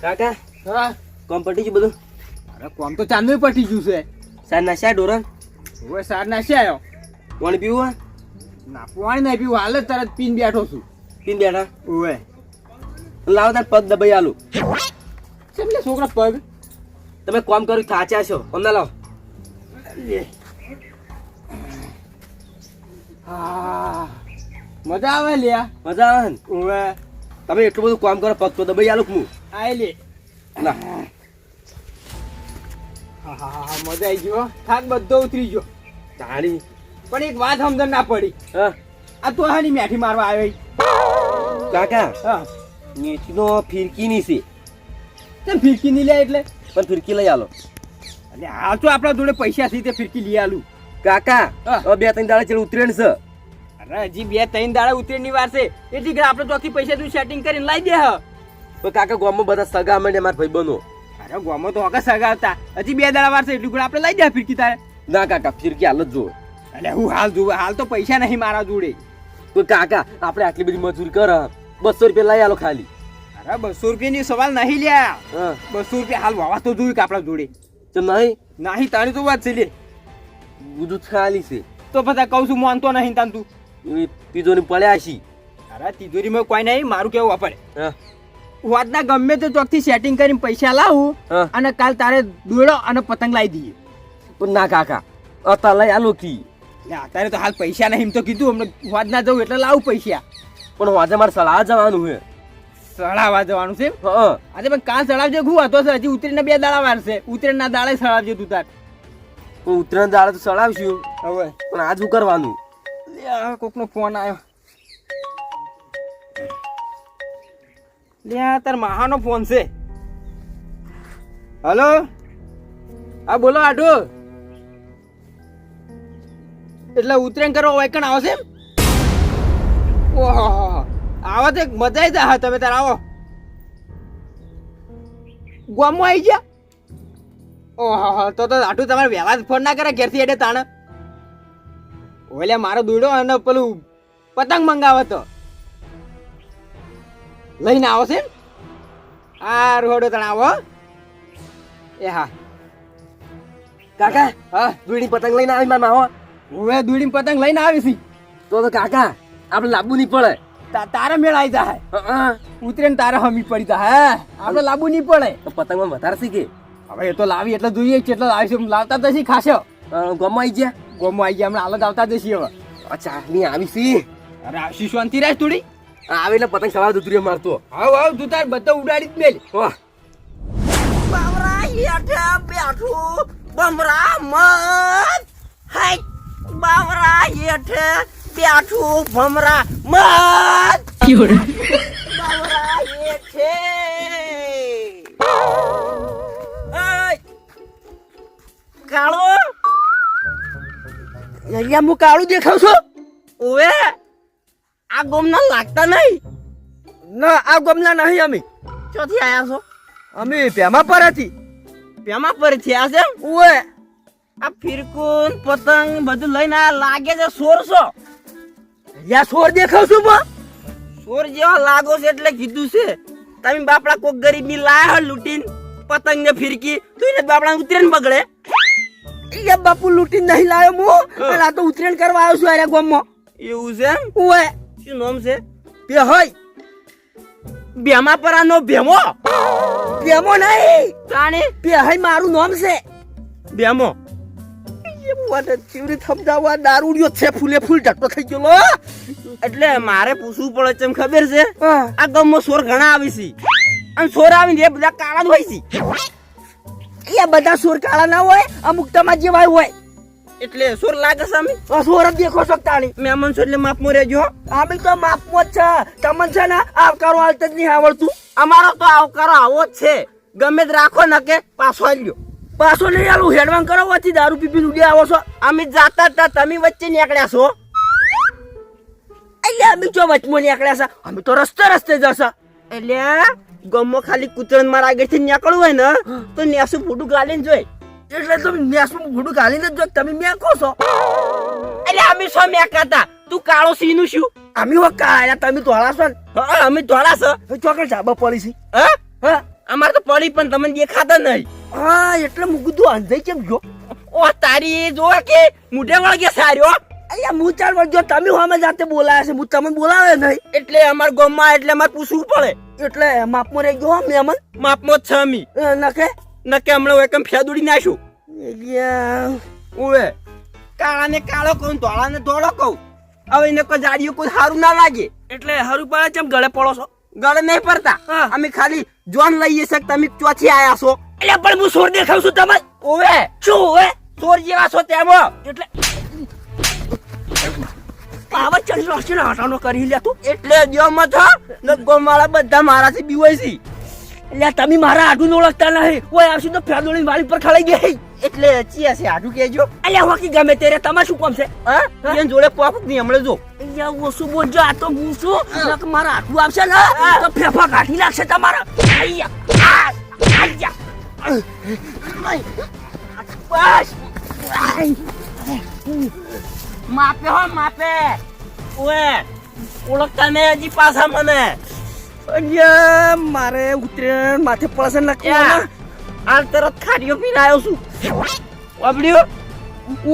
કાકા હા કોમ પટી ગયું બધું? અરે કોમ તો ચાંદનું પટી ગયું છે. સાર નાશ્યા ડોરણ હવે સાર નાસી આવ્યો. પાણી પીવું હે? ના પાણી નહીં પીવું, હાલ જ તરત પીને બેઠો છું. પીને બેઠા ઓવે લાવો તાર પગ દબાઈ આલું. કેમ લે છોકરા પગ? તમે કોમ કર્યું થાચ્યા છો, કોમ ના લાવો. હા મજા આવે લ્યા. મજા આવે ને? ઓવે તમે એટલું બધું કામ કરો, પગ તો દબાઈ આલું હું. આય લે. ના હા હા હા મજા આવી ગયો. થાક બધો ઉતરી ગયો. તાળી પણ એક વાત સમજણ ના પડી. હા આ તો હાની મેઠી મારવા આવ્યો. કાકા હા મેથીનો ફિરકી ની છે, તેમ ફિરકી નહીં લે એટલે? પણ ફિરકી લઈ આલો. એટલે હાલ તો આપણા જોડે પૈસા છે તે ફિરકી લઈ આલું. કાકા હા. હવે 2-3 દાડા ચેડ ઉતરેણ છે. અરે હજી 2-3 દાડા ઉતરેની વાર છે. એટલી ઘડી આપણે ચોથી પૈસા તું સેટિંગ કરીને લાવી દે. પણ કાકા ગામમાં બધા સગા માંડે મારા ભાઈ બનો. અરે ગોમો તો હકા સગાવતા હજી 2 દાડા વાર છે. એટલી ઘડી આપણે લઈ દે ફિરકી તારે. ના કાકા ફિરકી હાલ જ જો. એટલે હું હાલ જોવે, હાલ તો પૈસા નહીં મારા જોડે. તો કાકા આપણે આટલી બધી મજૂરી કર, 200 રૂપિયા લઈ આલો ખાલી. અરે 200 રૂપિયાની સવાલ નહીં લ્યા. હા 200 રૂપિયા હાલ વાવા તો જોયું કે આપણા જોડે ચમ નહીં નહીં. તારી તો વાત છે લે. બધું ખાલી છે. તો પછી કહું છું માનતો નહીં તાન તું. એ પીધોની પડ્યા છી. અરે તિજોરીમાં કોઈ નહીં, મારું કેવું વાપરે. હા વાતના ગમે તે ચોકથી સેટિંગ કરીને પૈસા લાવું હા. અને કાલ તારે દોડો અને પતંગ લાવી દઈએ. પણ ના કાકા અત્યારે લઈ આલો કી. લે અત્યારે તો હાલ પૈસા નહીં એમ તો કીધું. હમણાં વાત ના જવું એટલે લાવું પૈસા. પણ આજે મારે સલાહ જવાનું છે. સડાવવા જવાનું છે? હા આજે પણ કાલ સડાવજે. હું હતો છે હજી ઉતરીને 2 દાડા વાર છે. ઉતરીના દાડે સડાવજે તું તાર. પણ ઉત્તરાયણ દાડે તો સડાવશું, હવે પણ આજ શું કરવાનું? કોકનો ફોન આવ્યો. લે તાર મહાનો ફોન છે. હલો હા બોલો આટુ. એટલે ઉતરાયણ કરવા વાયકણ આવશે એમ? ઓહો આવો તો મજા આવી જાય. તમે તાર આવો. ગોમમાં આવી ગયા? ઓહો તો આટું તમારે વહેલા ફોન ના કરે ઘેરથી એટલે તાણે. ઓલે મારો દોડો અને પેલું પતંગ મંગાવે તો લઈને આવો છે. આ રોડો તણ આવો. એ હા કાકા હા દૂડી પતંગ લઈને આવી મારા માવા. હવે દોડીને પતંગ લઈને આવી છી. તો કાકા આપણે લાવવું નહીં પડે. તારે મેળ આવી જાય. હા ઉતરે ને તારે હમી પડી જાય. આપણે લાવવું નહીં પડે. તો પતંગમાં વધારે શીખે. હવે એ તો લાવી એટલે જોઈએ કેટલો લાવીશું. લાવતા તો શી ખાશો. ગમમાં આવી ગયા. ગોમમાં આવી ગયા હમણાં હાલત આવતા જશી. હવે અચ્છા ની આવી સી. અરે આવશી શાંતિ રાખ થોડી. આવે એટલે પતંગ સવાર દુતરીઓ મારતો. હાવ હાવ તું તાર બધા ઉડાડી જ મેલ. વાહ બાવરા હેઠે બેઠું બમરા મત. હાય બાવરા હેઠે બેઠું ભમરા મત. બાવરા હેઠે હાય કાળો. અહીંયા હું કાળું દેખાવ છું? ઓવે આ ગોમના લાગતા નહીં. ના આ ગોમના નહીં. અમે ચોથી આયા છો? અમે પેમા પર હતી. પેમાં પર થયા છે? ઓએ આ ફિરકુન પતંગ બધું લઈને આ લાગે છે સોર છો. યા સોર દેખાવ છું બા. સોર જેવા લાગો છે એટલે કીધું છે. તમે બાપડા કોક ગરીબની લાયા લૂટીને પતંગ ને ફિરકી તું એને બાપડા ઉતરેન બગડે. એ બાપુ લૂટીને નહીં લાયો હું. અને આ તો ઉતરેણ કરવા આવ્યો છું અરે ગોમમાં. એવું છે એમ? ઓએ શું નામ છે? બે હોય બેમા પરાનો ભેમો. પેમો નહીં તાણે બે હોય મારું નામ છે. બેમો. ચીવડી થમજાવવા દારૂડિયો છે. ફૂલે ફૂલ ઢટકો થઈ ગયો લો. એટલે મારે પૂછવું પડે છે એમ ખબર છે? હા. આ ગામમાં સોર ઘણા આવી છે અને સોર આવીને એ બધા કાળા જ હોય છે. એ બધા સોર કાળા ના હોય, અમુક તમાર જેવા હોય. એટલે સોર લાગે છે અમે સોર જ દેખો શકતાણી. મહેમાન છો એટલે માપમાં રહેજો. અમે તો માપમાં જ છે. તમને છે ને આવકારો હાલત જ નહીં આવડતું. અમારો તો આવકારો આવો જ છે. ગમે જ રાખો ને કે પાછો આવ્યો. પાછો નહીં આલું. હેડવાન કરો વચ્ચે દારૂ પીપી ઉડી આવો છો. અમે જાતા હતા તમે વચ્ચે નીકળ્યા છો. એટલે અમે જો વચમાં નીકળ્યા છે. અમે તો રસ્તે રસ્તે જશે. એટલે ગમો ખાલી કૂતરણ મારા આગળથી નીકળવું હોય ને તો નેસું ફૂટું ગાલીને જોઈ. એટલે તમે મેસમાં ઘોડું ગાલીને જ જો તમે મેકો છો. એટલે અમે શું મેકાતા? તું કાળો સિંહનું શું? અમે હો કાળા તમે ધોળા છો ને. હા અમે ધોળા છો. ચોકડ ઝાબા પડી છે. હા હા અમાર તો પડી પણ તમને દેખાતા નહીં. હા એટલે હું કીધું અંજાઈ કેમ ગયો? ઓ તારી જોવા કે મુઢે વળગે સાર્યો. અહીંયા હું ચાલ વળગ્યો, તમે સામે જાતે બોલાયા છે, હું તમને બોલાવે નહીં. એટલે અમાર ગામમાં એટલે અમારે પૂછવું પડે. એટલે માપમાં રહી ગયો મેમન માપમાં જ છે અમી. નખે નકે હમણાં એકમ ફેદુડી નાખ્યું. એલિયા ઓવે કાળા ને કાળો કહું, ધોળા ને ધોળો કહું. હવે એને કોઈ જાડીઓ કોઈ સારું ના લાગે એટલે હારું પડે ચમ ગળે પડો છો? ગળે નહીં પડતા. હા. અમે ખાલી જોન લઈએ છે કે તમે ચોથી આયા છો. એટલે પણ હું સોર દેખાવ છું તમે? ઓવે શું હોય ચોર જેવા છો તેમાં. એટલે પાવર ચડી રોશી હટાનો કરી લે તું. એટલે જોમાં છો ને ગોમવાળા બધા મારાથી બીવાય છે. એટલે તમે મારા આડું ઓળખતા નહીં. ઓય આવશે તો ફેદોળી વાળી પર ખડાઈ ગઈ. એટલે ચિયા છે આડું કેજો. અલ્યા હોકી ગમે તેરે તમારે શું કામ છે? હા એન જોડે પોક નહીં હમણાં જો. અહીંયા ઓછું બોલજો, આ તો હું છું. નક મારા હાથું આવશે ને તો ફેફા કાઢી નાખશે તમારા. અહીંયા બસ માપે હો માપે. ઓએ ઓળખતા ને હજી પાછા મને. અલ્યા મારે ઉતરેણ માથે પડશે નાખવાનું. આ તરત ખાડીઓ પીને આવ્યો છું. વાબડ્યો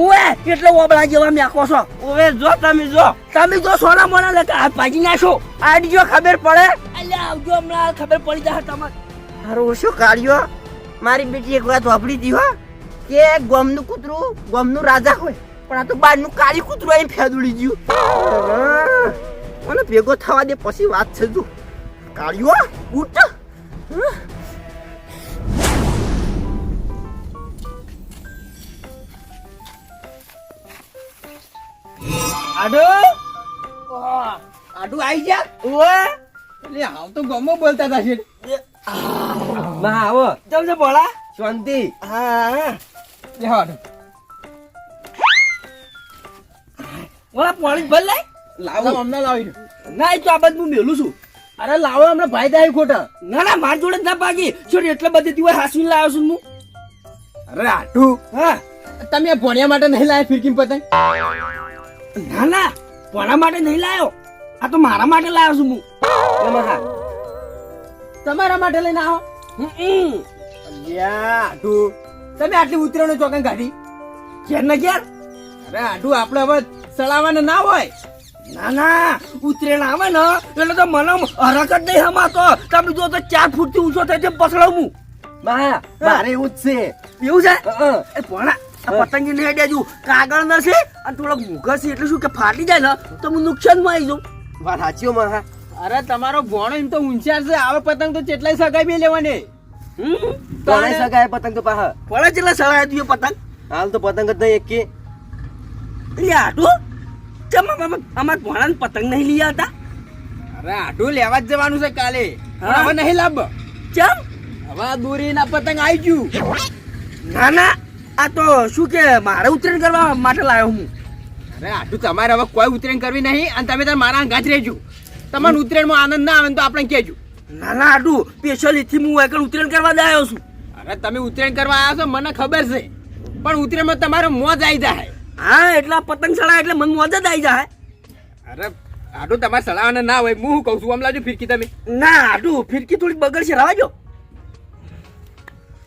ઓએ એટલે ઓબળા જેવા મેકો છો. ઓવે જો તમે જો. તમે જો સોના મોના લેતા હાથ ભાજી નાખો. આડજો ખબર પડે. અલ્યા આવજો હમણાં ખબર પડી જાય તમારે. હારું શું કાઢ્યો. મારી બેટી એક વાત વાપરી હતી હો કે ગોમનું કૂતરું ગોમનું રાજા હોય, પણ આ તો બહારનું કાળી કૂતરું અહીં ફેદુડી ગયું. મને ભેગો થવા દે પછી વાત છે. જો કાઢ્યો ઉઠ. આડો આડું આવી જા. ઓવે એટલે હાવ તો ગમો બોલતા હતા છે. ના આવો જમ છે બોલા. શાંતિ. હા લે આડો બોલા પાણી ભર લાય. લાવો હમણાં લાવી દો. ના એ તો આ બધું હું મેલું છું. અરે લાવો હમણાં ભાઈ થાય ખોટા. ના ના મારી જોડે જ ના ભાગી. છોડ એટલે બધી દિવસ હાસવીને લાવ્યો છું હું. અરે આટું હા તમે ભણ્યા માટે નહીં લાયા ફિરકી પતંગ? ના ના કોના માટે નહીં લાવ્યો, આ તો મારા માટે લાવ્યો છું હું. એમાં હા તમારા માટે લઈને આવો. અલ્યા આટું તમે આટલી ઉતરેણો ચોકન કાઢી ઘેર ને ઘેર. અરે આટું આપણે હવે સળાવવાના ના હોય. ના ના ઉતરેણ આવે ને એટલે તો મને હરક જ નહીં હમાતો. તમે જો તો 4 ફૂટથી ઊંચો થાય છે પસડાવું હું. મારે એવું જ છે. એવું છે એ ભણા આ પતંગી નહીં દેજો. કાગળ ન છે અને થોડોક મુગર છે એટલે શું કે ફાટી જાય ને તો હું નુકસાનમાં આવી જાઉં. વાત સાચી માં. અરે તમારો ભણો એમ તો ઊંચાર છે. આવે પતંગ તો કેટલાય સગાઈ બી લેવાની. તોડાઈ શકાય પતંગ તો પાહા. પડે કેટલા સળાય તું પતંગ? હાલ તો પતંગ જ નહીં એક કે. એટલે આટલું ચમ અમાર ભણાને પતંગ નહીં લઈ આવતા? અરે આટું લેવા જ જવાનું છે કાલે. હા? હવે નહીં લાવ. ચમ હવે દોરીના પતંગ આવી ગયું. ના ના આ તો શું કે મારે ઉતરેણ કરવા માટે લાવ્યો હું. અરે આટું તમારે હવે કોઈ ઉતરેણ કરવી નહીં અને તમે તાર મારા અંગાજ રહેજો. તમને ઉતરેણમાં આનંદ ના આવે ને તો આપણે કહેજો. ના ના આટલું સ્પેશિયલ થી હું એકલ ઉતરેણ કરવા જ આવ્યો છું. અરે તમે ઉતરેણ કરવા આવ્યા છો મને ખબર છે, પણ ઉતરેણમાં તમારે મોજ આવી જાય. હા એટલે પતંગ ચડાય એટલે મન મોજ જ આવી જાય. અરે આટું તમારે સલાવાના ના હોય. હું શું કહું છું આમ લાવજો ફિરકી તમે. ના આટલું ફિરકી થોડી બગડશે રવાજો.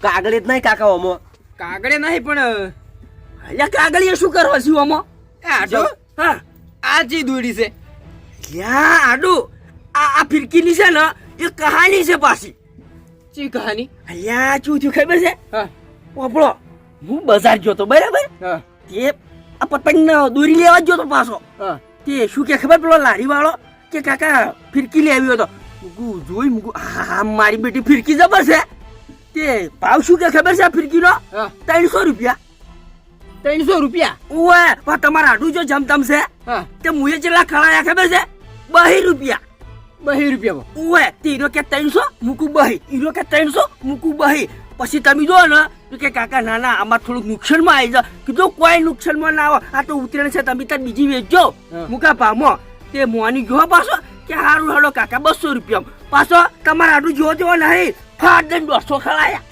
કાગળ જ નહીં કાકા ઓમો. કાગળે નહીં પણ અલ્યા કાગળિયા શું કરવા છે આમાં? આટું હા આ જી દોડી છે. યા આડું આ ફિરકીની છે ને એ કહાની છે પાછી. ચી કહાની? અલ્યા શું થયું ખબર છે? હા ઓપડો હું બજાર ગયો તો બરાબર. હા તે આ પતંગ દોરી લેવા જ ગયો તો પાછો. હા તે શું કે ખબર પેલો લારી વાળો કે કાકા ફિરકી લેવી હતો. મૂકું જોઈ મૂકું હા મારી બેટી ફિરકી જબર છે. તે ભાવ શું કે ખબર છે આ ફિરકીનો? હા 300 રૂપિયા. 300 રૂપિયા? ઓએ પણ તમારા આડું જો જમતમ છે હા તે મુએ ચેટલા ખળાયા ખબર છે? 2 રૂપિયા. 2 રૂપિયામાં? ઓએ તે હીરો કે 300 મૂકું 2, હીરો કે 300 મૂકું 2. પછી તમે જો ને તો કે કાકા ના ના આમાં થોડુંક નુકસાનમાં આવી જાય. કીધું કોઈ નુકસાનમાં ના આવે, આ તો ઉતરેણ છે તમે તાર બીજી વેચજો હા. મુકા ભાવમાં. તે મોની ગયો પાછો કે હારું હાલો કાકા 200 રૂપિયા. પાછો તમારા આડું જો જો નહીં ફાટ દઈને 200 ખળાયા.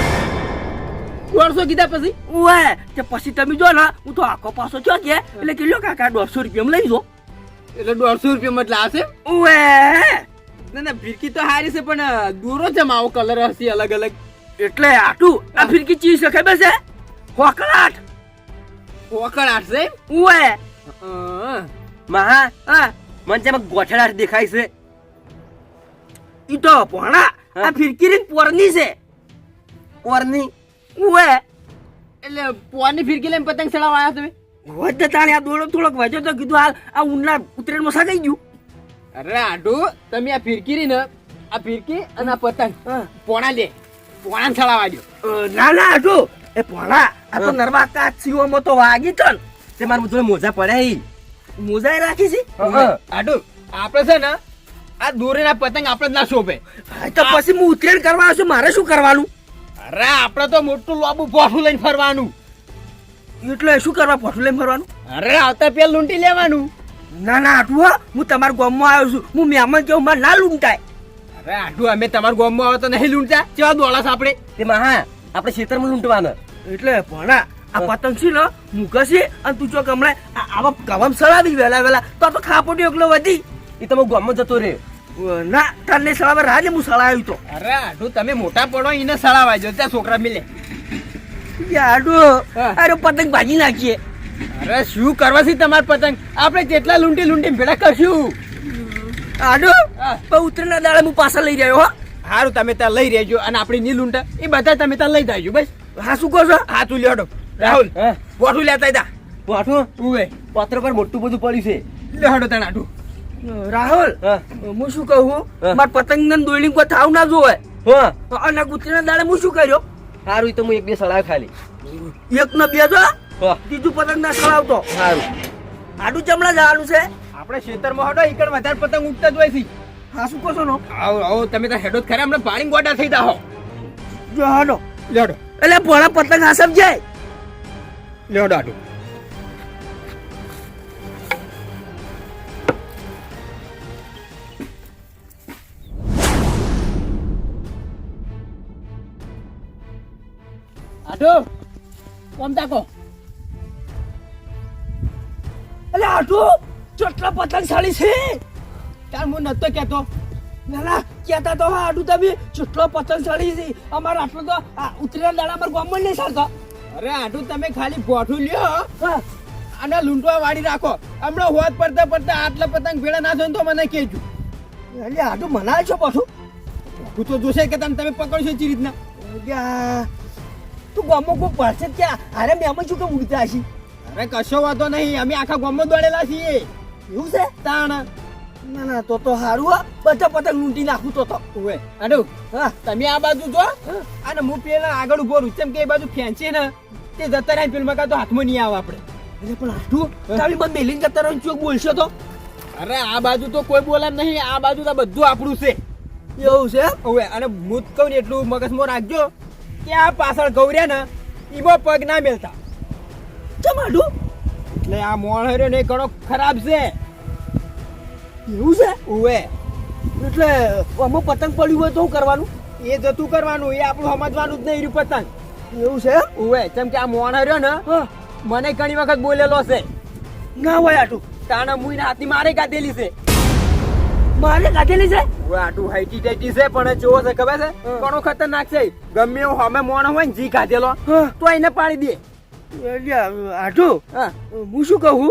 150 કીધા પછી? ઓએ તે પછી તમે જો ને હું તો આખો પાછો છો કે એટલે કે લ્યો કાકા 200 રૂપિયામાં લઈ જો. એટલે 150 રૂપિયા મતલબ આવશે. ઓએ ના ના ફિરકી તો હારી છે પણ દોરો છે માવો કલર હશે અલગ અલગ એટલે આટું આ ફિરકી ચીજ છે ખબર છે હોકલાટ ઓકળાટ છે ઉએ મહા હા મને તેમાં ગોઠડાટ દેખાય છે. ઈ તો ભણા આ ફિરકી ની પોરની છે ઓરની ઉએ એટલે પોવાની ફિરકી લઈને પતંગ ચડાવવા આવ્યા તમે વધે તાણે આ દોડો થોડોક વાંચ્યો તો કીધું હાલ આ ઉન્ના ઉતરેણમાં સગાઈ ગયું અરે આટુ તમે આ ફિરકી રહી ને આ ફિરકી અને આ પતંગ હા. પોણા લે પોણા ચડાવવા દો ના ના આટું એ ભણા આ તો નરવા કાચ સીઓમાં તો વાગી તન તે મારું જોડે મોજા પડ્યા ઈ. મોજાએ રાખી છે આટુ આપણે છે ને આ દોરીના પતંગ આપણે જ ના શોભે હા, તો પછી હું ઉતરેણ કરવા આવશું મારે શું કરવાનું અરે આપણે તો મોટું લોબુ પોઠું લઈને ફરવાનું એટલે શું કરવા પોઠું લઈને ફરવાનું અરે આવતા પેલ લૂંટી લેવાનું ના ના આટું હો હું તમારા ગામમાં આવ્યો છું હું મહેમાન કેવું મારે ના લૂંટાય અરે આટુ અમે તમારા ગામમાં આવે તો નહીં લૂંટતા કેવા દોડાસ આપણે તે મહા આપણે ખેતરમાં લૂંટવાના. એટલે ભણા આ પતંગ છે ને મૂકશે અને તું ચોક હમણાં આવા કવમ સળાવી વેલા વેલા તો આ તો ખાપોટી એકલો વધી એ તો હું ગામમાં જતો રે. ના તને સળાવે રાજે હું સળાવ્યું તો અરે આટુ તમે મોટા પડો એને સળાવા જો ત્યાં છોકરા મિલે આટું હા. અરે પતંગ ભાજી નાખીએ અરે શું કરવા છે તમાર પતંગ આપણે જેટલા લૂંટી લૂંટી ભેડા કરશું આટું હા. પણ ઉતરેના દાડે હું પાછા લઈ રહ્યો હો સારું તમે ત્યાં લઈ રહેજો અને આપણી ની લૂંટા એ બધા તમે ત્યાં લઈ જાજો બસ હા શું કહો છો હા તું લ્યોડો રાહુલ હા. પોઠું લેતા જા પાઠું ઉવે પત્ર પર મોટું બધું પડ્યું છે. લેહડો તને આટું રાહુલ હા. હું શું કહું હા. માર પતંગ ને દોડી કોઈ થાવ ના જોવે હા અને ઉતરેના દાડે હું શું કર્યો સારું ઈ તો હું એક બે સળાવ ખાલી. એક ને બે જો હા ત્રીજું પતંગ ના સળાવતો સારું. આટું ચમડા જવાનું છે આપણે ખેતરમાં હડો ઈકડ વધારે પતંગ ઉગતા જ હોય છે હા શું કહો છો નો આવો આવો તમે ત્યાં હેડો જ ખરા હમણાં પાણી ગોટા થઈ જાઓ જો હાડો લેડો એટલે ભોળા પતંગ આ સમજાય લેડો આટું આટો કોમ તાકો એટલે આટું ચોટલા પતંગ સાળી છે તાર હું નતો કેતો ના ના કહેતા તો હા આટું તમે ચોટલો પતંગ સાળી છે અમારા આટલો તો ઉતરેના દાડા અમારા ગામમાં નહીં સારતો અરે આટું તમે ખાલી પોઠું લ્યો હા અને લૂંટવા વાળી રાખો હમણાં હોત પડતા પડતા આટલા પતંગ ભેળા ના થાય તો મને કહેજો એટલે આટું મનાય છો પાછું તું તો જોશે કે તમે પકડશો ચી રીતના અલ્યા, તું ગામમાં કોઈ પડશે જ ક્યાં અરે મેં શું કેમ ઉડતા હશી અરે કશો વાતો નહીં અમે આખા ગામમાં દોડેલા છીએ એવું છે તાણ ના ના તો સારું હા બધા પતંગ લૂંટી નાખું તો ઓવે અડુ હા તમે આ બાજુ જો અને હું પેલા આગળ ઉભો રહું કેમ કે એ બાજુ ફેંચી ને તે જતા રહ્યા પેલું મકા તો હાથમાં નહીં આવે આપણે એટલે પણ આટું તમે મને મેલીને જતા રહો ચોક બોલશો તો અરે આ બાજુ તો કોઈ બોલે નહીં આ બાજુ તો બધું આપણું છે એવું છે ઓવે અને હું જ કહું ને એટલું મગજમાં રાખજો કે આ પાછળ ગૌર્યા ને ઈબો પગ ના મેલતા ચમ આટું એટલે આ મોણ હર્યો ને એ ઘણો ખરાબ છે એવું છે ઓવે એટલે આમાં પતંગ પડ્યું હોય તો શું કરવાનું એ જતું કરવાનું એ આપણું સમજવાનું જ નહીં રહ્યું પતંગ એવું છે ઓવે કેમ કે આ મોણ હર્યો ને હા મને ઘણી વખત બોલેલો છે ના હોય આટું તાણા મુઈને હાથી મારે કાઢેલી છે મારે કાઢેલી છે ઓવે આટું હાઈટી ટાઈટી છે પણ જોવો છે ખબર છે હા. ઘણો ખતરનાક છે ગમે એવું સામે મોણ હોય ને જી કાઢેલો હા તો એને પાડી દે એટલે આટું હા હું શું કહું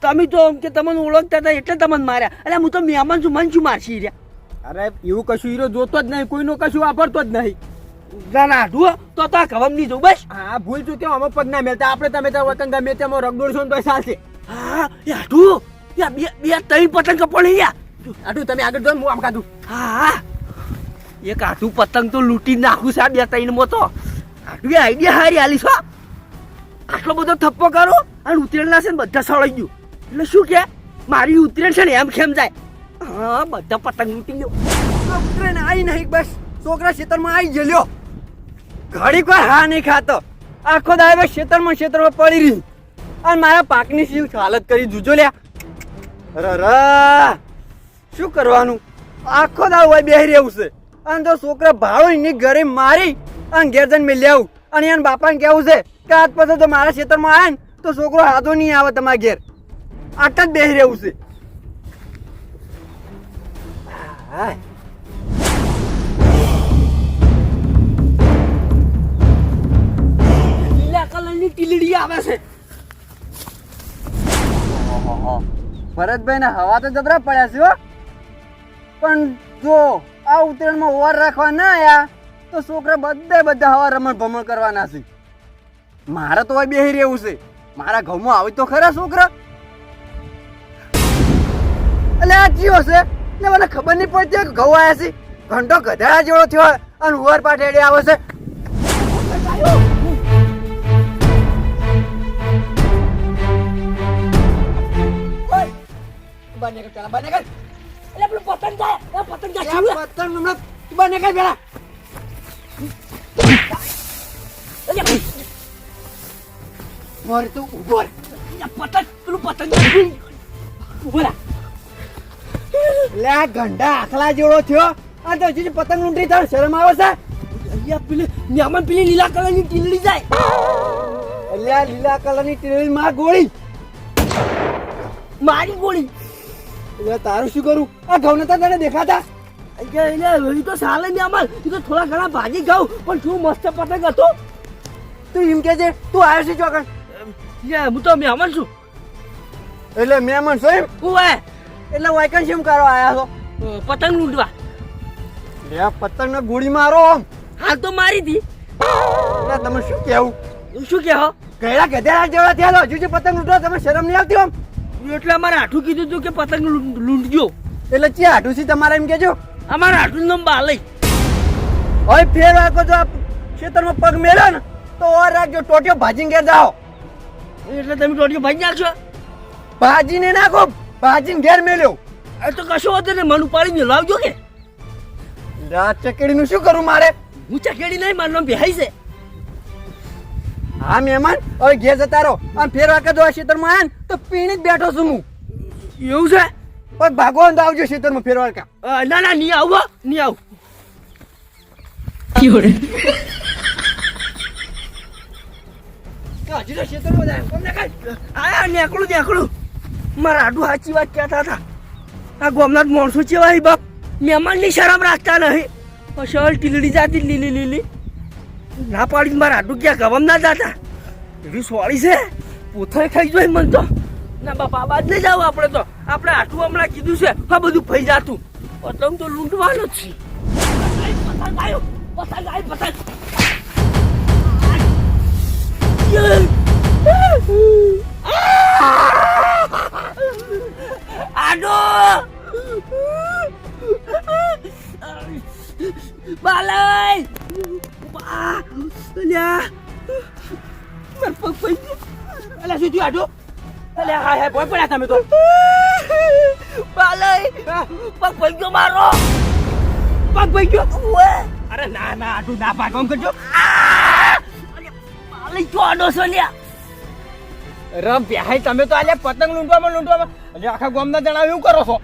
તમે તો આમ કે તમને ઓળખતા હતા એટલે તમને માર્યા એટલે હું તો મહેમાન છું મન છું મારશી રહ્યા અરે એવું કશું હીરો જોતો જ નહીં કોઈનો કશું વાપરતો જ નહીં ના ના આટું તો આ કવમ નહીં જવું બસ હા ભૂલ ચૂક્યો અમે પગ ના મેલતા આપણે તમે ત્યાં વતન ગમે તેમાં રગડોડશો ને તો ચાલશે હા એ આટું યા બે બે ત્રણ પતંગ કપડી ગયા આટલું તમે આગળ જો હું આમ કાઢું હા હા એક આટું પતંગ તો લૂંટી નાખું છે આ બે ત્રણ માં તો આટું એ આઈડિયા હારી આલી છો આટલો બધો થપ્પો કરો અને ઉતરેણના છે ને બધા સળાઈ ગયું એટલે શું કે મારી ઉતરેણ છે ને એમ ખેમ જાય હા બધા પતંગ લૂંટી ગયો ઉતરેને આવી નહીં બસ છોકરા ખેતરમાં આવી ગયેલો ઘડી કોઈ હા નહીં ખાતો આખો દાડો ખેતરમાં પડી રહી અને મારા પાકની શું હાલત કરી જુજો લ્યા અરે શું કરવાનું આખો દાડો હોય બેહી રહેવું છે અને તો છોકરા ભાડો એની ઘરે મારી અને ઘેર જઈને મેં લેવું અને એના બાપાને કેવું છે કે આજ પછી તો મારા ખેતરમાં આવે ને તો છોકરો હાથો નહીં આવે તમારા ઘેર આટલા જ બેહી રહેવું છે હા લીલા કલરની ટીલડી આવે છે. ભરતભાઈ ને હવા તો જબરા પડ્યા છે હો. પણ જો આ ઉત્તરાયણમાં ઓર રાખવા ના આયા તો છોકરા બધા હવા રમણ ભમણ કરવાના છે. મારે તો હવે બેહી રહેવું છે. મારા ઘઉંમાં આવે તો ખરા છોકરા. એટલે આ ચિયો છે ને મને ખબર નહીં પડતી કે ઘઉં આવ્યા છે. ઘંટો ગધેડા જેવો થયો અને ઉવાર પાટેડી આવે છે. બને કર પેલા બને કર. એટલે પેલું પતંગ જાય પતંગ જાય આ પતંગ હમણાં બને કઈ પેલા. મારે તો ઉભો રહે. પતંગ પેલું પતંગ જાય ઉભો રહે. લે આ ગંડા આખલા જેવો થયો આ તો હજી પતંગ લૂંટી થાય શરમ આવે છે. અહીંયા પેલી મહેમાન પેલી લીલા કલરની ટીલડી જાય. એટલે આ લીલા કલરની ટીવી માં ગોળી. મારી ગોળી. એટલે તારું શું કરું આ ઘઉં નતા તને દેખાતા. એટલે એ તો સાલે મહેમાન એ તો થોડા ઘણા ભાજી ખાવ પણ શું મસ્ત પતંગ હતો. તું એમ કે છે તું આવ્યો છે ચોકન. હું તો મહેમાન છું. એટલે મહેમાન છો એમ. હું હે એટલે વાયકન શેમ કરો આયા છો. પતંગ લૂંટવા. લે આ પતંગ ને ગોળી મારો આમ. હાલ તો મારી હતી. એટલે તમે શું કેવું શું કહો ગયડા ગધેડા જેવા થયા હજુ જે પતંગ લૂંટો તમે શરમ નહીં આવતી આમ. એટલે અમારે આઠું કીધું હતું કે પતંગ લૂંટજો. એટલે ચી હાડું છે તમારે એમ કેજો. અમારા આઠું નામ બાલય. હવે ફેર વાકો જો આ ખેતરમાં પગ મેળ્યો ને તો ઓર રાખજો ટોટિયો ભાજીને ઘેર જાઓ. એટલે તમે ટોટીઓ ભાજી નાખશો. ભાજીને નાખો ભાજીને ઘેર મેલ્યો. એ તો કશો હતો ને મન ઉપાડીને લાવજો કે. આ ચકેડીનું શું કરું મારે. હું ચકેડી નહીં મારું નામ બેહાઈ છે. હા મહેમાન હવે ઘેર જતા રહો. આમ ફેર વાકે જો આ ખેતરમાં આયા ને તો પીણી જ બેઠો છું હું. એવું છે. પણ ભાગો ને તો આવજો ખેતરમાં ફેર વાકા. ના ના નહીં આવું હો, નહીં આવું. હજી તો ખેતરમાં જાય તમને કઈ. આ નેકળું મારા આડું સાચી વાત કહેતા હતા. આ ગામના માણસો ચેવા હી બાપ મહેમાનની શરમ રાખતા નહીં. અસલ ટીલડી જાતી લીલી ના પાડી મારા આડું ક્યાં ગવમ ના જાતા. એવી સોળી છે પોથાઈ ખાઈ જોઈ મન તો. ના બાપા બાદ નહીં જાવ આપણે તો. આપણે આટલું હમણાં કીધું છે હા બધું ફઈ જાતું. પતંગ તો લૂંટવાનો જ છે. પતંગ આવ્યો પતંગ. આડો બાલય અલ્યા માર પગ પડી અલ્યા શું થયું આડો. અલ્યા હાય ભોય પડ્યા તમે તો. બાલય પગ પડી ગયો મારો. પગ પડી ગયો. અરે ના આડું ના ભાગમ કરજો. બાલય જો આડો છો લ્યા. રમ પ્યાય તમે તો આલે પતંગ લૂંટવામાં એટલે આખા ગામના જણા એવું કરો છો.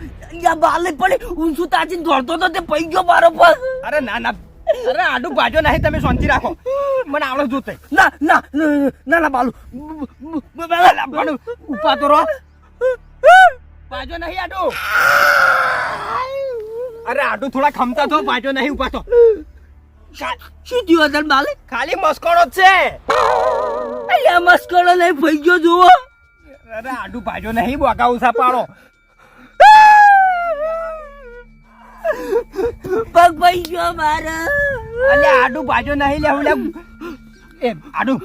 યા બાલે પડે ઊંચું તાચીને દોડતો તો તે પઈ ગયો મારો પગ. અરે ના અરે આડું બાજો નહીં તમે શાંતિ રાખો. મને આવડે જોતે. ના બાલુ ઉપા તો રહો. બાજો નહીં આડું. અરે આડું થોડા ખમતા થો બાજો નહીં ઉપા તો. શું થયું તને બાલે. ખાલી મસ્કોડો જ છે. અલ્યા મસ્કરો નહીં પઈ ગયો જુઓ. અરે આડું બાજો નહીં બોકા ઉસા પાડો. પગ પઈ ગયો મારા. અલે આડું બાજો નહીં લેવું લે. એ આડું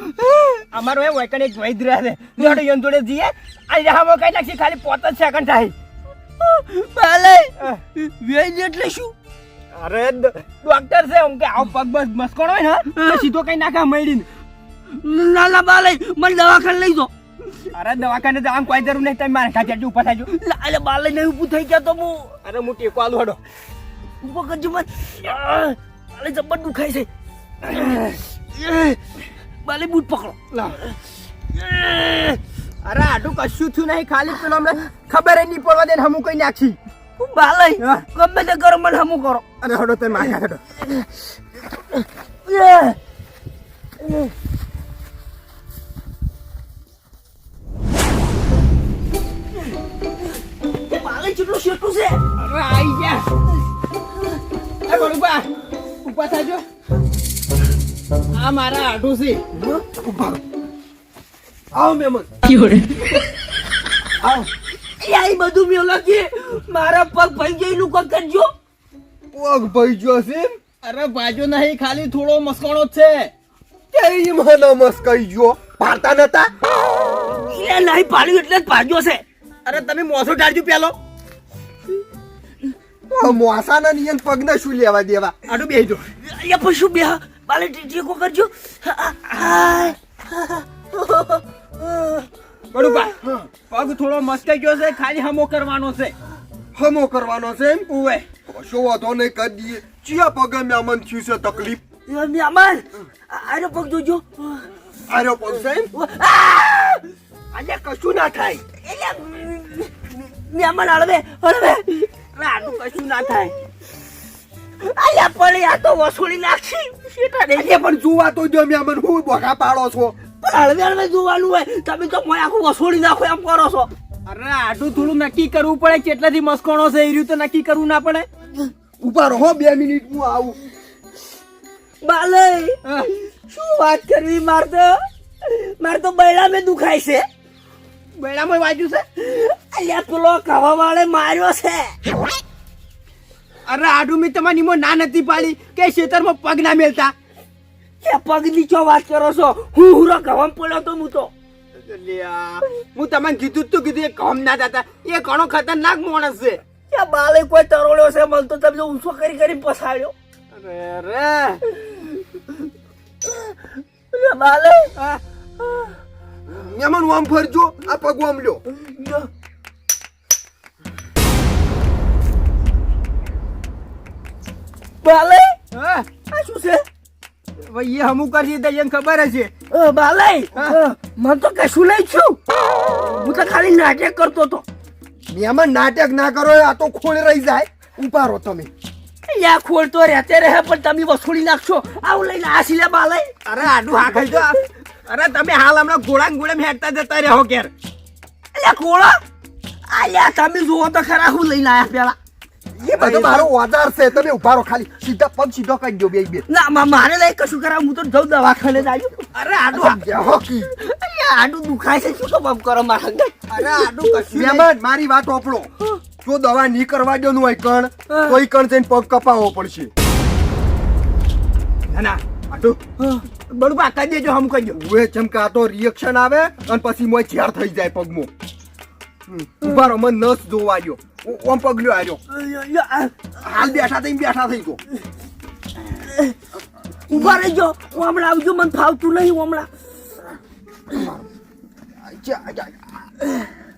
અમારો એ વૈકણ એક વૈદ રહે છે. જોડે યન જોડે જીએ આ જહામો કઈ નાખી ખાલી 5 સેકન્ડ થાય. બાલે વેજ એટલે શું. અરે ડોક્ટર છે હું કે આવ પગ બસ મસ્કોડો હોય ને તો સીધો કઈ નાખા મઈડીને. ના બાલે મને દવાખાને લઈ જાઓ. અરે દવાખાને તો આમ કોઈ જરૂર નહીં. તમે મારે ખાતે ઉપર થાજો. અરે બાલે નહીં ઊભું થઈ ગયા તો હું. અરે હું ટેકો આલું હડો. ઊભો કરજો મત. બાલે જબર દુખાય છે. બાલે બૂટ પકડો. અરે આડું કશું થયું નહીં ખાલી પેલો અમને ખબર નહીં પડવા દે હમું કઈ નાખી. બાલે ગમે તે કરો મને હમું કરો. અરે હડો તમે માથા હડો. બાલે કેટલું શેઠું છે. અરે આઈ ગયા. ઉભા થાજો. આ મારા આઢું છે. ઉભા આવો મહેમાન આવો. એ બધું મેલો કે મારા પગ ભાઈ ગયેલું કોક કરજો. પગ ભાઈ ગયો છે. અરે ભાજો નહીં, ખાલી થોડો મસ્કોણો જ છે. કેઈ મને મસ્કાઈ ગયો પાડતા નતા એ નહીં પાડ્યું એટલે જ ભાગ્યો છે. અરે તમે મોસો ઢાળજો પેલો. મોસાના નિયન પગને શું લેવા દેવા આઢું બેહી દો. એ પણ શું બે બાલે ટીકો કરજો. બડુબા પગ થોડો મસ્કાઈ ગયો છે, ખાલી હમો કરવાનો છે. હમો કરવાનો છે એમ ઉવે શું વાતો નહીં કરી દઈએ ચિયા પગે મેમન થયું છે તકલીફ મહેમાન આનો પગ જોજો. આર્યો પગ છે એમ આજે કશું ના થાય. મહેમાન હળવે હળવે આનું કશું ના થાય. અલ્યા પણ આ તો વસૂલી નાખી પણ જોવા તો જો મેમન હું બોખા પાડો છો પણ હળવે હળવે જોવાનું હોય. તમે તો મને આખું વસૂલી નાખો એમ કરો છો. અરે આઢું થોડું નક્કી કરવું પડે કેટલાથી મસ્કોણો છે. એ રીતે નક્કી કરવું ના પડે. ઉભા રહો 2 મિનિટ હું આવું બાલે શું વાત કરવી. માર તો બૈડા મેં દુખાય છે. બેડામાં વાજ્યું છે. અલ્યા પેલો કવા વાળે માર્યો છે. અરે આઢું મેં તમારી મો ના નથી પાડી કે ખેતરમાં પગ ના મેલતા. કે પગ નીચો વાત કરો છો. હું હુરો કવામ પડ્યો તો હું તો. હું તમને કીધું તું કીધું એ કામ ના થતા. એ ઘણો ખતરનાક માણસ છે. કે બાલે કોઈ તરોડ્યો છે મને તો તમે ઊંચો કરી પછાડ્યો. અરે બાલે મેમન આમ ફરજો આ પગ આમ લ્યો બાલે હા આ શું છે. ભાઈ એ હમું કરશે તો એને ખબર હશે. બાલે મને તો કશું નહીં છું. હું તો ખાલી નાટક કરતો હતો. મેમન નાટક ના કરો આ તો ખોળ રહી જાય ઉભા રહો તમે યા ખોલ તો રહેતે રહે પણ તમે વસૂલી નાખશો. આવું લઈને આસી લે બાલે. અરે આડું હા ખાઈ દો. અરે તમે હાલ હમણાં ગોળા ગોળે હેડતા જતા રહો ઘેર. અલ્યા કોળા અલ્યા તમે જુઓ તો ખરા હું લઈને આયા પેલા. એ બધો મારો ઓજાર છે તમે ઉભા રહો ખાલી સીધા પગ સીધો કરી દો બે ના મારે લઈ કશું કરાવ. હું તો જઉં દવાખાને જ આવ્યો. અરે આડું હોકી અલ્યા આડું દુખાય છે. શું કામ કરો મારા અંગત. અરે આડું કશું નહીં. મેમન મારી વાત ઓપડો જો દવા નહીં કરવા દો નું હોય કણ તો ઈ કણ જઈને પગ કપાવવો પડશે ના ના આડું બડું કરી દેજો હમ કરજો. ઉએ ચમકા તો રિએક્શન આવે અને પછી મોય ઝેર થઈ જાય પગમાં ઉભા રહો મને નસ જોવા દો ઓમ પગલ્યો આર્યો હાલ બેઠા થઈ ગયો ઉભા રહેજો. હું હમણાં આવજો. મને ફાવતું નહીં. હું હમણાં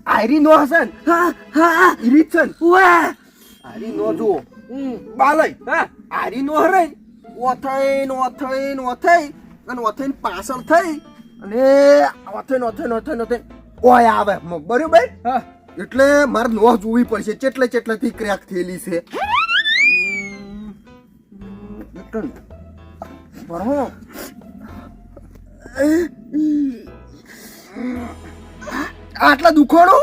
આયરી નો હસન હા હા ઇરિક્શન વાહ આરી નો જો બાલય હા આરી નો હરે ઓથઈ અને ઓથઈને પાછળ થઈ અને ઓથઈને ઓય આવે બરોબર હા એટલે મારે નો જોવી પડશે ચેટલેથી ક્રેક થયેલી છે બરોબર આટલા દુખાણો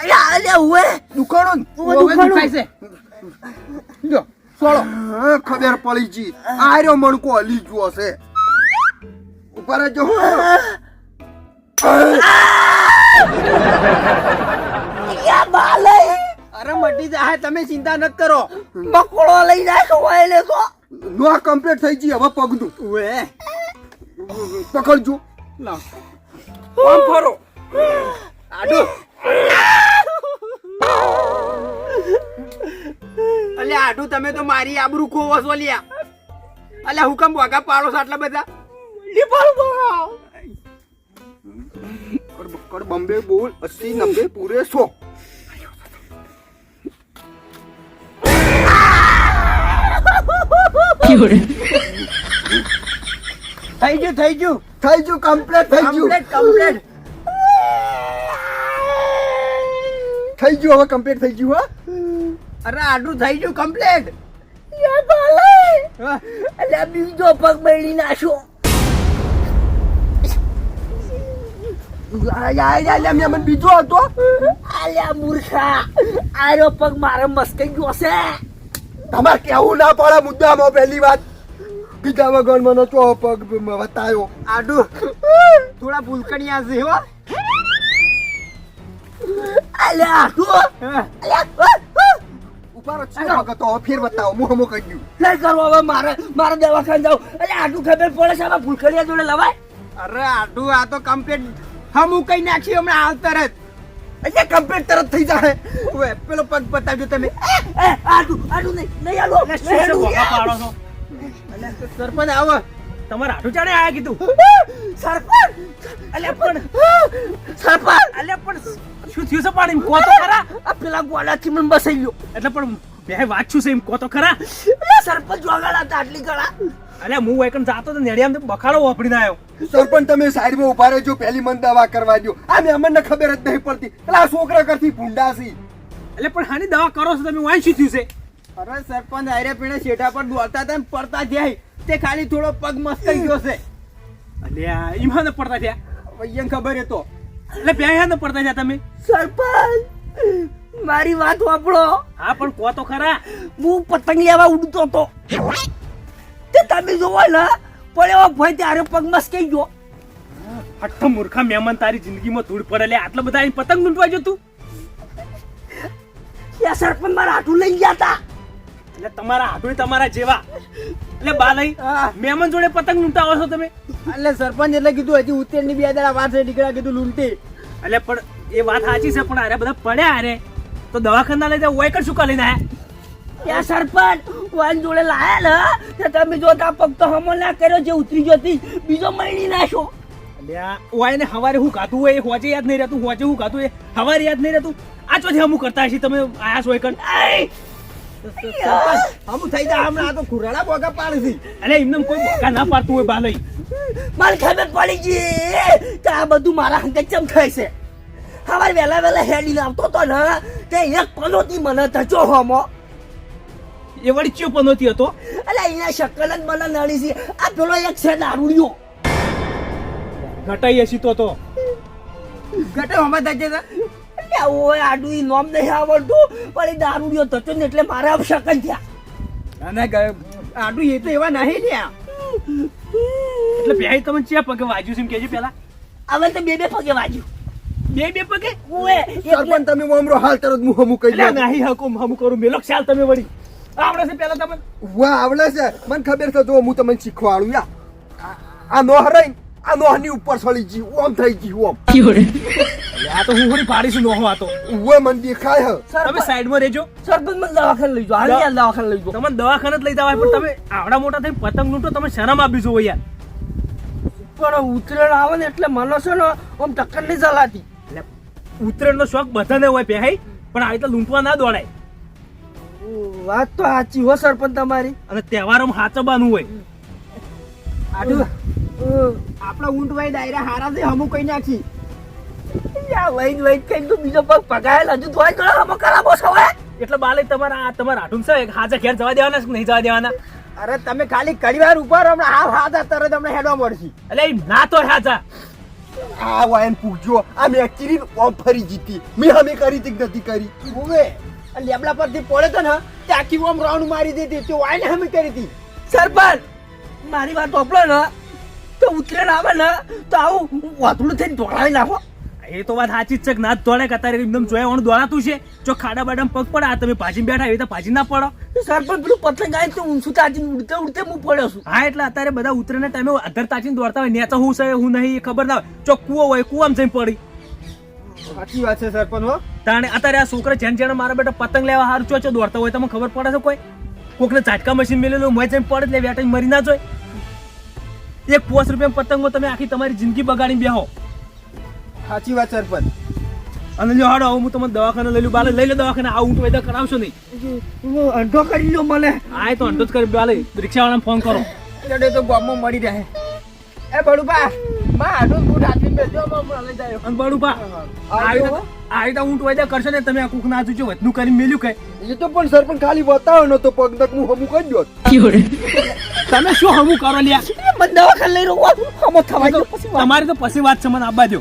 અલ્યા ઉવે દુખાણો દુખાય છે. જો સોળો ખબર પડી જી આર્યો મણકો હલી ગયો છે ઉપર જો બાલે અરે મટી જાય તમે ચિંતા ન કરો. બકોળો લઈ જાય તો હોય લે તો. નો કમ્પ્લીટ થઈ ગઈ હવે પગનું ઓએ પકડજો લાવ આમ ફરો આડું. અલ્યા આડું તમે તો મારી આબરૂ ખોવો છો લ્યા. અલ્યા હુકમ વાગા પાડો છો આટલા બધા. કડ બોમ્બે બોલ 80 90 પૂરે 100 થઈ ગયું કમ્પ્લીટ થઈ ગયું કમ્પ્લીટ થઈ ગયું હવે કમ્પ્લીટ થઈ ગયું હા અરે આડું થઈ ગયું કમ્પ્લીટ. યા બાલે અલ્યા બીજો પગ બળી નાખો. મેમન બીજો હતો અલ્યા મૂર્ખા આરો પગ મારે મસ્કાઈ ગયો છે. તમારે કેવું ના પડે મુદ્દામાં પહેલી વાત બીજા વગર મને ચો પગ બતાયો આડું થોડા ભૂલકણિયા છે હો અલ્યા આટલું ઉપાડો છે વગર તો ફેર બતાવો મોહમો કરી ગયું નહીં કરવો હવે મારે દવાખાને જાવ અલ્યા આટલું ખબર પડે છે આમાં ભૂલકડિયા જોડે લવાય અરે આડું આ તો કમ્પ્લીટ હમું કઈ નાખી હમણાં હાલ તરત અહીંયા કમ્પ્લીટ તરત થઈ જાય ઓય પેલો પગ બતાવજો તમે આટલું નહીં આલો સરપંચ આવો તમારે આટું ચાડે આયા કીધું સરપંચ અલ્યા પણ સરપંચ અલ્યા પણ શું થયું છે પાણી કો તો ખરા આ પેલા ગોડાથી મને બસાઈ ગયો એટલે પણ બે વાત શું છે એમ કો તો ખરા અલ્યા સરપંચ જોગાડા હતા આટલી ગળા અલ્યા હું એકન જાતો તો નેડિયામ તો બખાડો વાપરીને આવ્યો સરપંચ તમે સાઈડમાં ઉભા રહેજો પહેલી મન દવા કરવા દો આ અમને ખબર જ નહીં પડતી પેલા છોકરા કરતી ભૂંડા છે એટલે પણ હાની દવા કરો છો તમે વાંઈ શું થયું છે અરે સરપંચ આયરે પીણે શેઠા પર દોડતા હતા ને પડતા જાય તે ખાલી થોડો પગ મસ્ત થઈ ગયો છે અલ્યા ઈમાં ન પડતા થયા ભૈયાને ખબર એ તો એટલે બે ન પડતા થયા તમે સરપંચ મારી વાત વાપરો હા પણ કો તો ખરા હું પતંગ લેવા ઉડતો હતો તે તમે જોવો ને પડ્યો ભાઈ ત્યારે પગ મસ્કાઈ ગયો હઠ્ઠ મૂર્ખા મહેમાન તારી જિંદગીમાં ધૂળ પડે લે આટલા બધા અહીં પતંગ લૂંટવા જો તું યા સરપંચ મારા હાથું લઈ ગયા હતા એટલે તમારા હાથું તમારા જેવા એટલે બા લઈ મહેમાન જોડે પતંગ લૂંટાવો છો તમે એટલે સરપંચ એટલે કીધું હજી ઉત્તેરની બે દાડા વાર છે નીકળ્યા કીધું લૂંટી એટલે પણ એ વાત સાચી છે પણ અરે બધા પડ્યા અરે તો દવાખાના લઈ જાય ઓય કર શું કા લઈને આયા યા સરપંચ વાન જોડે લાયા ને તે તમે જોતા પગ તો હમો ના કર્યો જે ઉતરી ગયો હતી બીજો મહિની નાશો અલ્યા ઓય ને હવારે હું ખાતું હોય એ હોજે યાદ નહીં રહેતું હોજે હું ખાતું હોય હવારે યાદ નહીં રહેતું આ ચોથી હમું કરતા હશી તમે આયા છો એકન હમું થઈ જાય હમણાં આ તો ખુરાડા બોગા પાડે છે અરે એમને કોઈ બોકા ના પાડતું હોય બા લઈ મારે ખબર પડી ગઈ કે આ બધું મારા હંગે ચમ થાય છે હવારે વહેલા હેડીને આવતો તો ને તે એક પનોતી મને ધચો હમો એ વળી ચિયો પનોતી હતો અલે અહીંયા શકલ જ મને નડી છે આ પેલો એક છે દારૂડિયો ઘટાઈ હશી તો ઘટે હમણાં થઈ જશે અલ્યા ઓય આડું ઈ નોમ નહીં આવડતું પણ એ દારૂડિયો ધચો ને એટલે મારા શકન થયા અને આડું એ તો એવા નહીં લ્યા એટલે બે તમે ચિયા પગે વાજ્યું છે એમ કેજો પેલા હવે તો બે પગે વાજ્યું બે પગે ઓય સરપંચ તમે મોમરો હાલ તરત મુહમું કરી એટલે દો નહીં હકુમ હમ કરું મેલો ખ્યાલ તમે વળી આવડે છે પેલા તમે વાહ આવડે છે મને ખબર છે જો હું તમને શીખવાડું યા આ નો હરાઈ આ નોહની ઉપર ચડી ગઈ ઓમ થઈ ગઈ ઓમ આ તો હું થોડી પાડીશું નોહો આ તો ઉવે મને દેખાય હે તમે સાઈડમાં રહેજો સરપંચ મને દવાખાને લઈ જાઓ હાલ દવાખાને લઈ જાઓ તમને દવાખાને જ લઈ જવાય પણ તમે આવડા મોટા થઈને પતંગ લૂંટો તમે શરમ આપી જો યાર પણ ઉતરેણ આવે ને એટલે મને છે ને આમ ટક્કર નહીં ચલાતી એટલે ઉત્તરાયણનો શોખ બધાને હોય પહેરાય પણ આવી તો લૂંટવા ના દોડાય વાત તો સાચી હો સરપંચ તમારી અને તહેવારોમાં હાચવવાનું હોય આડું આપણા ઊંટ વાઈ ડાયરા હારા છે હમું કઈ નાખી યા વૈદ કઈ તું બીજો પગ પગાયેલ હજુ તો કરો હમો કરાવો છો હવે એટલે બાલે તમારા આ તમારા હાટું છે હાજર ઘેર જવા દેવાના કે નહીં જવા દેવાના અરે તમે ખાલી ઘડી વાર ઉપર હમણાં હાવ હાથા તરત હમણાં હેડવા મળશે એટલે એ ના તો હાજા આ વાયન પૂછજો આ મેં કિરીન ઓમ ફરી જીતી મેં હમે કરી તી નથી કરી ઉવે આ લેબડા પરથી પડે તો ને તે આખી ઓમ રાઉન્ડ મારી દીધી તે વાઈને હમે કરી હતી સરપંચ મારી વાત ઓપડો ને તો ઉતરેણ આવે ને તો આવું વાતડું થઈને દોડાવી નાખો એ તો વાત સાચી જ છે કે ના જ દોડે કે અત્યારે એકદમ જોયા વણ દોડાતું છે જો ખાડા બાડામાં પગ પડે આ તમે પાછી બેઠા એવી તો પાછી ના પડો સરપંચ પેલું પતંગ આવી તો ઊંચું તાચીને ઉડતે ઉડતે હું પડ્યો છું હા એટલે અત્યારે બધા ઉતરેના ટાઈમે અધર તાચીને દોડતા હોય નેચા હું છે હું નહીં એ ખબર ના હોય જો કૂવો હોય કૂવામાં જઈને પડી સાચી વાત છે સરપંચ હો તાણે અત્યારે આ છોકરા જેને મારા બેટા પતંગ લેવા હારું ચોચો દોડતા હોય તમને ખબર પડે છે કોઈ કોકને ઝાટકા મશીન મેલેલું મોય જઈને પડે એટલે વેટાઈ મરી ના જોય એક 5 રૂપિયા પતંગમાં તમે આખી તમારી જિંદગી બગાડીને બેહો સાચી વાત સરપંચ અને જો હાડો હું તમને દવાખાને લઈ લઉં બાલે લઈ લો દવાખાને આ ઊંટ વૈદા કરાવશો નહીં અડધો કરી લો મને હા એ તો અંડો જ કરી બાલે રિક્ષાવાળાને ફોન કરો એટલે તો ગામમાં મળી રહે એ બડુપા માં આડું બૂટ હાથીને બેસો માં લઈ જાય અને બડુપા આવી તો ઊંટ વૈદા કરશો ને તમે આ કુક ના જોજો વતનું કરીને મેલ્યું કઈ એ તો પણ સરપંચ ખાલી બતાવો ન તો પગ તક હું હમું કરી દો તમે શું હમું કરો લ્યા મને દવાખાને લઈ રહું હમો થવા દો પછી વાત. તમારી તો પછી વાત છે મને આપવા દો